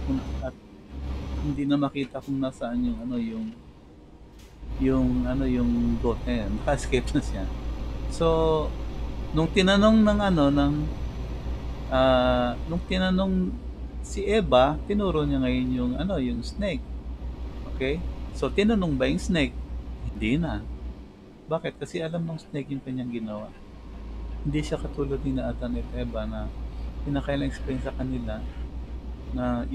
kung nasaan yung ano, yung goat na yan, naka-escape na siya. So, nung tinanong ng ano, nung tinanong si Eva, tinuro niya ngayon yung ano, yung snake. Okay? So, tinanong ba yung snake? Hindi na. Bakit? Kasi alam ng snake yung kanyang ginawa. Hindi siya katulad ni na Adan at Eva na pinakailang explain sa kanila na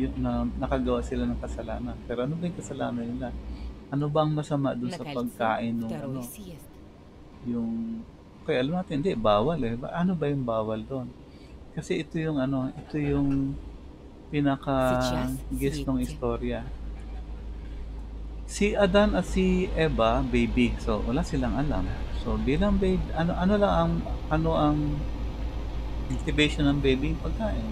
nakagawa sila ng kasalanan. Pero ano ba yung kasalanan nila? Ano bang masama dun На sa кольцо pagkain nung второй ano, съезд. yung kaya alam natin, hindi, bawal eh. Ano ba yung bawal doon? Kasi ito yung ano, ito yung Сейчас pinaka-gist ng съедьте. istorya. Si Adan at si Eva, baby. So, wala silang alam. So, bilang baby, ano lang ang motivation ng baby? Pagkain.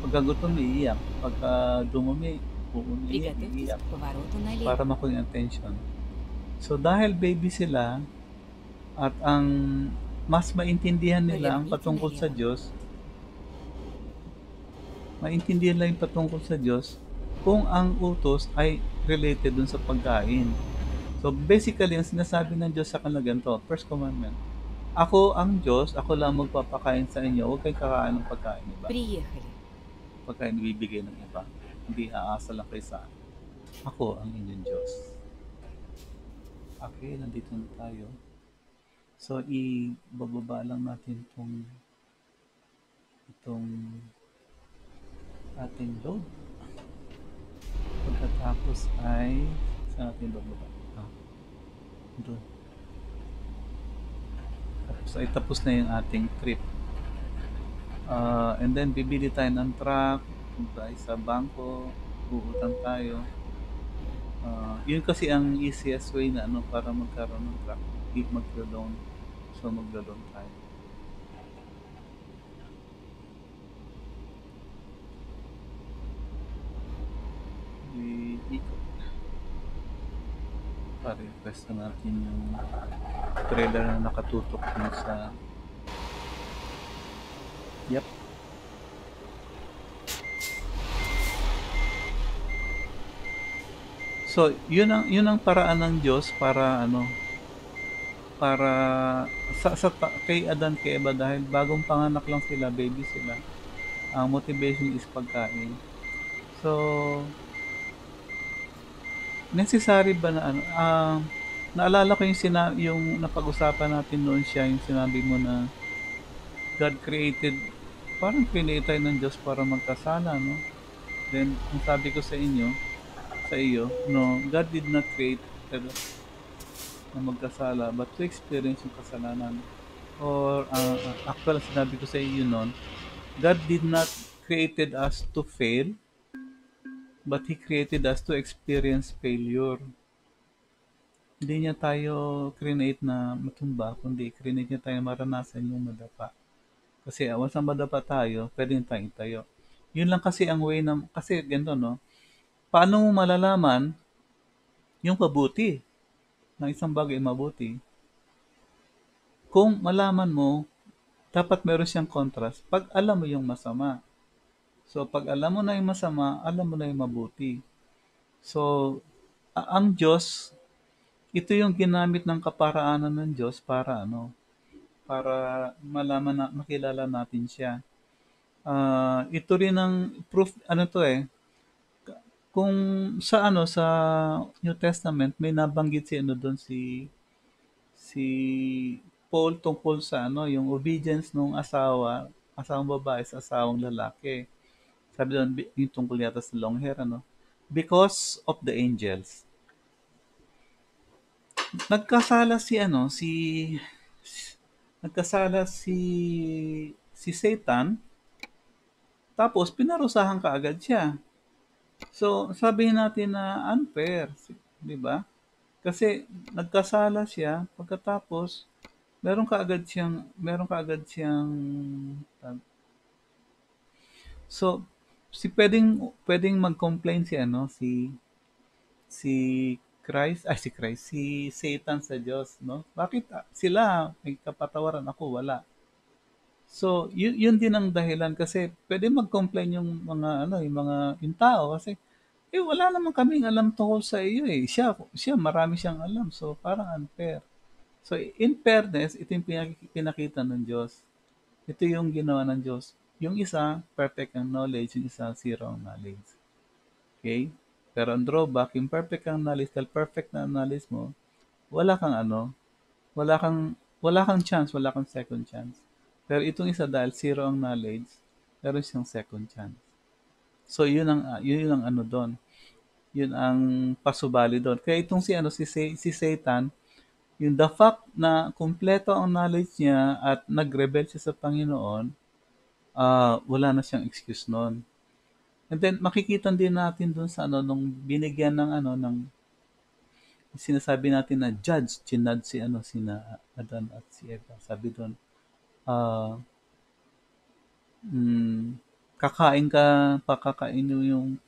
Pagka gutom, iiyak. Pagka dumumi, umiiyak, Приготовьтесь iiyak. к повороту Para налево. makuha yung attention. So, dahil baby sila, at ang mas maintindihan nila ang Поверните patungkol sa налево. Diyos, maintindihan nila yung patungkol sa Diyos kung ang utos ay related dun sa pagkain. So basically, ang sinasabi ng Diyos sa kanila ganito, first commandment, ako ang Diyos, ako lang magpapakain sa inyo, huwag kayong kakain ng pagkain iba. Приехали. Pagkain ibibigay ng iba. Hindi aasa lang kayo sa akin. Ako ang inyong Diyos. Okay, nandito na tayo. So, ibababa lang natin itong ating load. Pagkatapos ay, saan natin bababa? Doon. Tapos na yung ating trip. And then, bibili tayo ng truck, punta tayo sa bangko, uutang tayo. Yun kasi ang easiest way na ano para magkaroon ng truck. Maglo-loan. So, maglo-loan tayo. Ikot. Pa-request na natin yung trailer na nakatutok dun sa... Yep. So, yun ang paraan ng Diyos para ano, para kay Adan kay Eva dahil bagong panganak lang sila, baby sila. Ang motivation is pagkain. So, necessary ba na ano, naalala ko yung napag-usapan natin noon siya, yung sinabi mo na God created, parang create tayo ng Diyos para magkasala, no? Then, ang sabi ko sa iyo, no, God did not create us na magkasala, but to experience yung kasalanan. Or, actual, sinabi ko sa iyo noon, God did not created us to fail, but He created us to experience failure. Hindi niya tayo create na matumba, kundi create niya tayo maranasan yung madapa. Kasi once na madapa tayo, pwede tayong tayo. Yun lang kasi ang way na, kasi ganito, no? Paano mo malalaman yung mabuti ng isang bagay mabuti? Kung malaman mo, dapat meron siyang contrast pag alam mo yung masama. So, pag alam mo na yung masama, alam mo na yung mabuti. So, ang Diyos, ito yung ginamit ng kaparaanan ng Diyos para ano, para malaman na makilala natin siya. Ito rin ang proof, ano to eh, kung sa ano sa New Testament may nabanggit si ano doon si Paul tungkol sa ano yung obedience ng asawang babae sa asawang lalaki. Sabi doon yung tungkol yata sa long hair ano. Because of the angels. Nagkasala si ano nagkasala si Satan tapos pinarusahan kaagad siya. So, sabihin natin na unfair, 'di ba? Kasi nagkasala siya pagkatapos meron kaagad siyang so pwedeng mag-complain si ano si si Satan sa Diyos, no? Bakit sila may kapatawaran, ako wala? So, yun din ang dahilan kasi pwede mag-complain yung mga ano, yung tao kasi wala naman kaming alam tungkol sa iyo eh. Siya marami siyang alam. So, parang unfair. So, in fairness, ito yung pinakita ng Diyos. Ito yung ginawa ng Diyos. Yung isa, perfect ang knowledge. Yung isa, zero ang knowledge. Okay? Pero ang drawback, yung perfect ang knowledge, dahil perfect na ang knowledge mo, wala kang ano, wala kang chance, wala kang second chance. Pero itong isa, dahil zero ang knowledge, meron siyang second chance. So, yun ang ano doon. Yun ang pasubali doon. Kaya itong si Satan, yung the fact na kumpleto ang knowledge niya at nag-rebel siya sa Panginoon, wala na siyang excuse noon. And then makikita din natin doon sa nung binigyan ng sinasabi natin na judge, chinad sina Adan at si Eva. Sabi doon, ah mm, kakain ka, pakakain mo yung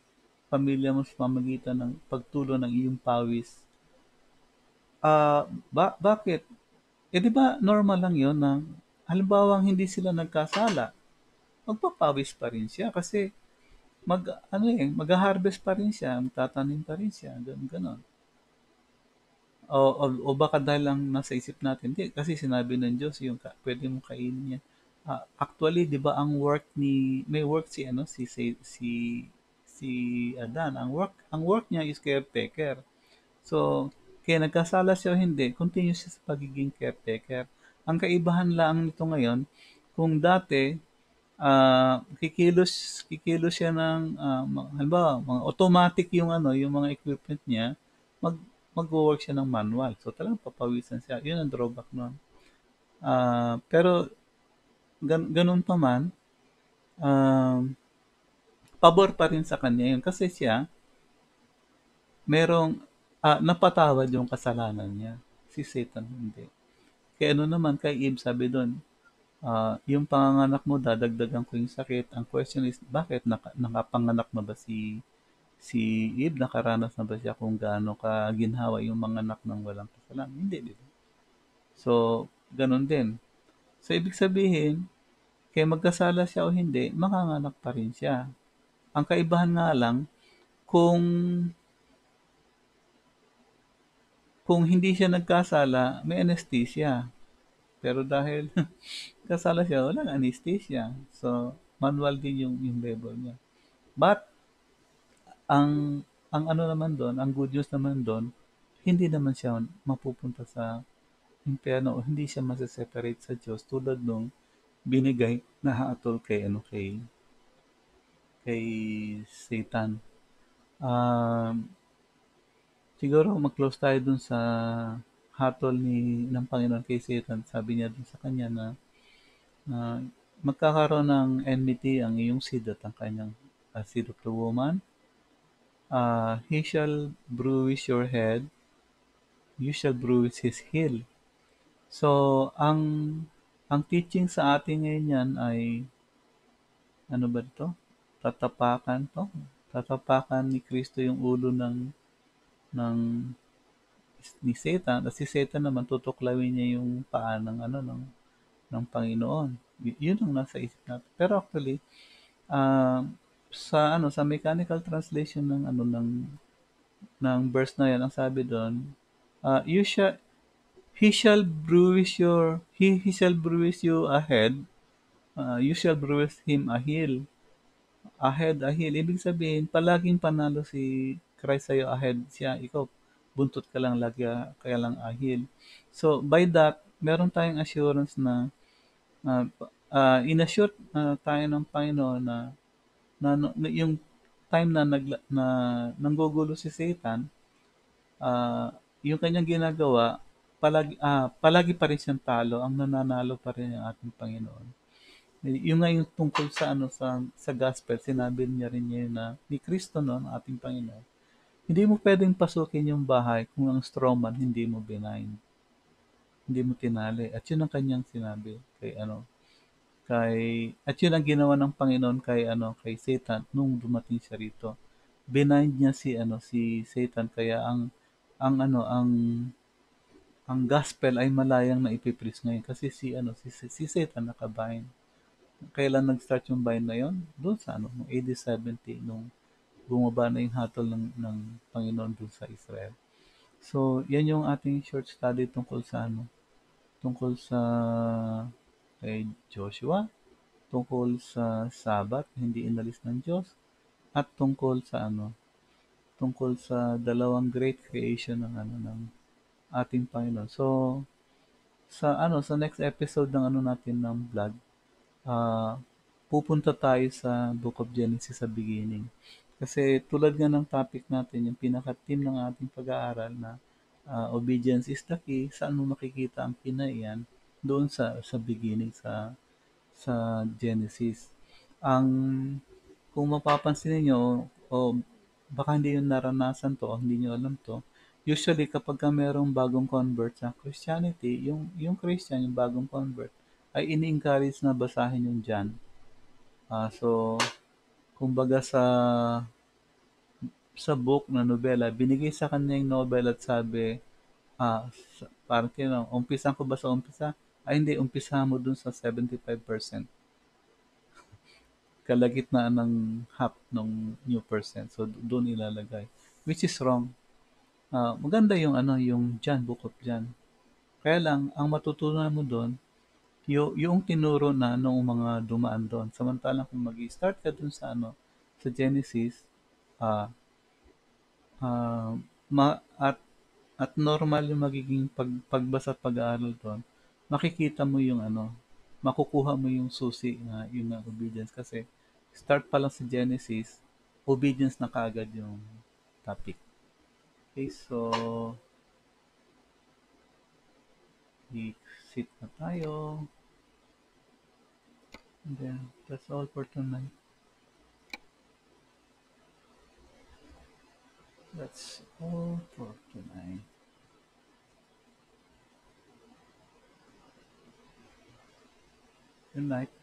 pamilya mo sa pamagitan ng pagtulo ng iyong pawis. Bakit? Di ba normal lang yon na halimbawa hindi sila nagkasala, magpapawis pa rin siya kasi mag-harvest pa rin siya, magtatanim pa rin siya, ganun, ganun. O baka dahil lang nasa isip natin, hindi, kasi sinabi ng Diyos yung pwede mong kainin yan. Actually, di ba ang work may work si Adan, ang work niya is caretaker. So, kaya nagkasala siya o hindi, continuous siya sa pagiging caretaker. Ang kaibahan lang nito ngayon, kung dati, kikilos siya ng, halimbawa, mga automatic yung mga equipment niya, mag, mag-work siya ng manual. So, talagang papawisan siya. Yun ang drawback nun. Pero, ganun pa man, um, pabor pa rin sa kanya yun. Kasi siya, merong, napatawad yung kasalanan niya. Si Satan hindi. Kaya ano naman, kay Eve sabi doon, yung panganganak mo, dadagdagan ko yung sakit. Ang question is, bakit nakapanganak na ba si Eve? Nakaranas na ba siya kung gaano ka ginhawa yung mga anak ng walang kasalanan? Hindi, di ba? So, ganun din. So, ibig sabihin, kaya magkasala siya o hindi, makanganak pa rin siya. Ang kaibahan nga lang, kung kung hindi siya nagkasala, may anesthesia. Pero dahil kasala siya, walang anesthesia. So, manual din yung labor niya. But, ang ang ano naman doon, ang good news naman doon, hindi naman siya mapupunta sa impyerno o hindi siya mase-separate sa Diyos tulad nung binigay na hatol kay Satan. Um, Siguro mag-close tayo dun sa hatol ng Panginoon kay Satan. Sabi niya dun sa kanya na magkakaroon ng enmity ang iyong seed at ang kanyang seed of the woman. He shall bruise your head, you shall bruise his heel. So, ang teaching sa atin ngayon yan ay, ano ba ito? Tatapakan to. Tatapakan ni Kristo yung ulo ng ni Satan. At si Satan naman tutuklawin niya yung paa ng Panginoon. Yun ang nasa isip natin. Pero actually, ah, sa mechanical translation ng verse na yan, ang sabi doon, you shall he shall bruise you a head, you shall bruise him a heel. Ahead, a heel. Ibig sabihin, palaging panalo si Christ sa'yo, ahead siya, ikaw, buntot ka lang lagi, kaya lang ahil. So, by that, meron tayong assurance na, inassure tayo ng Panginoon na yung time na nanggugulo si Satan, yung kanyang ginagawa, palagi pa rin siyang talo, ang nananalo pa rin ang ating Panginoon. Yung nga yung tungkol sa gospel, sinabi niya rin niya na ni Kristo noon, ating Panginoon, hindi mo pwedeng pasukin yung bahay kung ang strawman hindi mo binayin, hindi mo tinali. At yun ang kanyang sinabi at yun ang ginawa ng Panginoon kay Satan nung dumating siya rito. Binind niya si Satan, kaya ang ano, ang gospel ay malayang na ipipreach ngayon kasi si Satan nakabind. Kailan nag-start yung bind na yon? Doon sa ano, noong AD 70, nung bumaba na yung hatol ng Panginoon doon sa Israel. So, yan yung ating short study tungkol sa ano, tungkol sa kay Joshua, tungkol sa Sabat, hindi inalis ng Diyos, at tungkol sa ano, tungkol sa dalawang great creation ng ano ng ating Panginoon. So, sa next episode ng ano natin ng vlog, ah pupunta tayo sa Book of Genesis sa beginning. Kasi tulad nga ng topic natin, yung pinaka-theme ng ating pag-aaral na obedience is the key, saan mo makikita ang kinaiyan doon sa beginning sa Genesis. Ang kung mapapansin niyo o baka hindi niyo naranasan to o hindi niyo alam to, usually kapag ka merong bagong convert sa Christianity, yung Christian, yung bagong convert, ay ini-encourage na basahin yung John. So, kumbaga sa book na nobela, binigay sa kanya yung Nobel at sabi, parang tinanong, umpisan ko ba sa umpisa? Ay hindi, umpisa mo dun sa 75%. Kalagitnaan ng half ng new percent. So, doon ilalagay. Which is wrong. Maganda yung ano, yung John, Book of John. Kaya lang, ang matutunan mo doon, yung tinuro na nung mga dumaan doon. Samantalang kung mag-start ka doon sa ano, sa Genesis, ah ah, ma at normal yung magiging pagbasa at pag-aaral doon, makikita mo yung ano, makukuha mo yung susi na yung nga obedience kasi start pa lang sa Genesis, obedience na kaagad yung topic. Okay, so i-sit na tayo. And then, that's all for tonight. That's all for tonight. Good night.